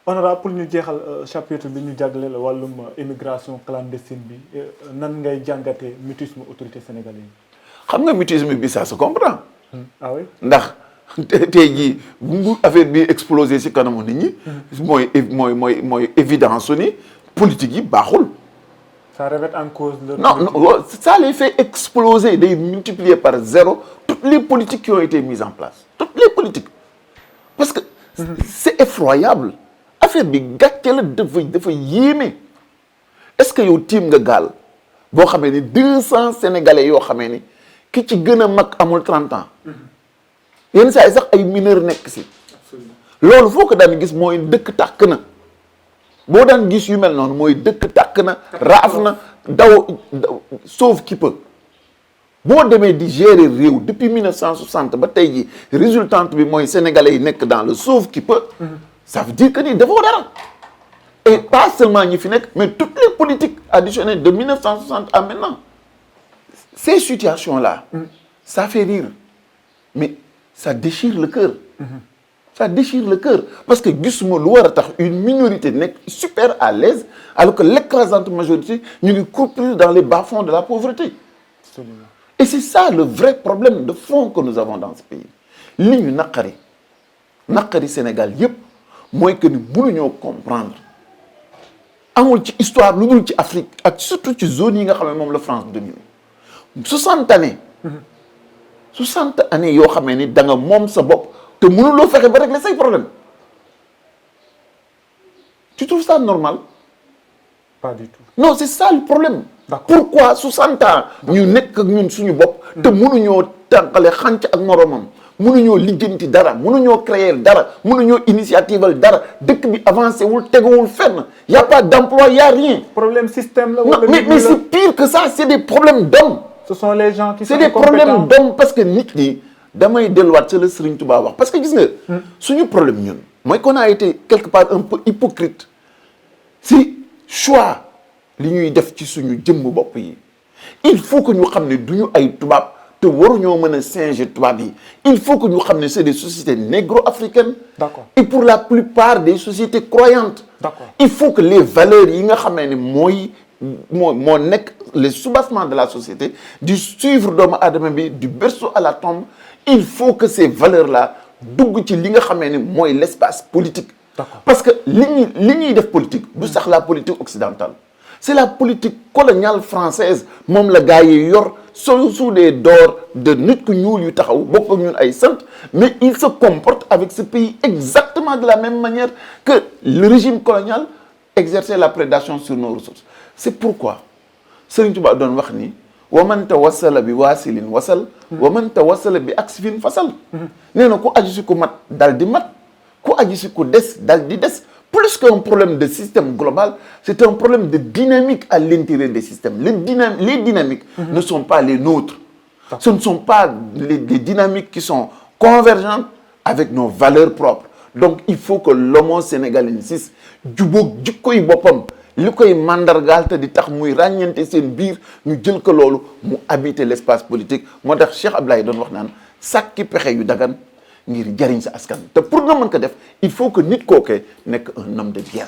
honorable pour ñu jeexal chapitre bi ñu jagleel wàllum immigration clandestine bi nan ngay jàngatee mutisme autorité sénégalais yi. xam nga mutisme bi ça se comprend. ah oui ndax tey jii bu affaire bi explosé ci kanamu nit ñi. mooy évidence ni politique yi baaxul. ça remet en cause leur non ça les fait exploser day multiplier par 0 toutes les politiques qui ont été mises en place toutes les politiques parce que c'est effroyable affaire bi gàcce la dafa yéeme est-ce que yow tiim nga gaal boo xamee ni 200 sénégalais yoo xamee ni ki ci gën a mag amul 30 ans yenn saa yi sax ay mineurs nekk si loolu foo ko daan gis mooy dëkk tàkk na boo daan gis yu mel noonu mooy dëkk tàkk na raaf na daw sauve qui peut boo demee di gérer réew depuis 1960 ba tey ji résultante bi mooy sénégalais yi nekk dans le sauve qui peut ça veut dire que ni dafoo dara et pas seulement ñi fi nekk mais toutes les politiques additionnelles de 1960 à maintenant ces situations là ça fait rire mais ça déchire le cœur ça déchire le cœur parce que gisuma lu war a tax une minorité nekk super à l'aise alors que l'écrasante majorité ñu ngi croupir dans les bas-fonds de la pauvreté. Absolument. Et c'est ça le vrai problème de fond que nous avons dans ce pays li ñu naqari Sénégal yépp mooy que ni mënuñoo comprendre amul ci histoire lu dul ci Afrique ak surtout ci zone yi nga xam ne moom la France domine 60 années yoo xamee ni da nga moom sa bopp te mënuloo fexe ba régler say problème tu trouves ça normal? Pas du tout. Non, c'est ça le problème. D'accord. Pourquoi 60 ans ñu nekk ak ñun suñu bopp te mënuñoo tànqale xànc ak moromam mënuñoo lijjanti dara mënuñoo créer dara mënuñoo initiative dara dëkk bi avancé wul teguwul fenn y a pas d'emploi y a rien. Problème système la. Non, mais c'est pire que ça, c'est des problèmes d'hommes. Ce sont les gens qui sont c'est des problèmes d'hommes parce que nit ñi damay delluwaat ci la Serigne Touba wax parce que gis nga suñu problème ñun mooy qu'on a été quelque part un peu hypocrite si choix li ñuy def ci suñu jëmm bopp yi il faut que ñu xam ne du ñu ay tubaab te waruñoo mën a singer tubaab yi il faut que ñu xam ne c'est des sociétés négro-africaines. D'accord. Et pour la plupart des sociétés croyantes. D'accord. Il faut que les valeurs yi nga xam ne moo nekk les soubassements de la société du suivre doomu aadama bi du berceau à la tombe il faut que ces valeurs là dugg ci li nga xamee ni mooy l'espace politique. D'accord. Parce que li ñuy def politique du sax la politique occidentale c'est la politique coloniale française moom la gars yi yor sous des dors de nit ku ñuul yu taxaw bokk ak ñun ay sant mais il se comporte avec ce pays exactement de la même manière que le régime colonial exerçait la prédation sur nos ressources. C'est pourquoi Serigne Touba doon wax ni wa man tawassala bi waasilin wasal wa man tawassala bi aksifin fasal nee na ku aju si ku mat dal di mat ku aju si ku des dal di des. Plus qu'un problème de système global, c'est un problème de dynamique à l'intérieur des systèmes. Les dynamiques ne sont pas les nôtres. Ce ne sont pas les dynamiques qui sont convergentes avec nos valeurs propres. Donc il faut que l'homo sénégalensis jubóog jikkoy boppam li koy mandargaal te di tax muy ràññeente seen biir ñu jël ko loolu mu habiter l'espace politique moo tax Cheikh Ablaye doon wax naan sàkki pexe yu dagan ngir jariñ sa askan te pour nga mën ko def il faut que nit kookee nekk un homme de bien.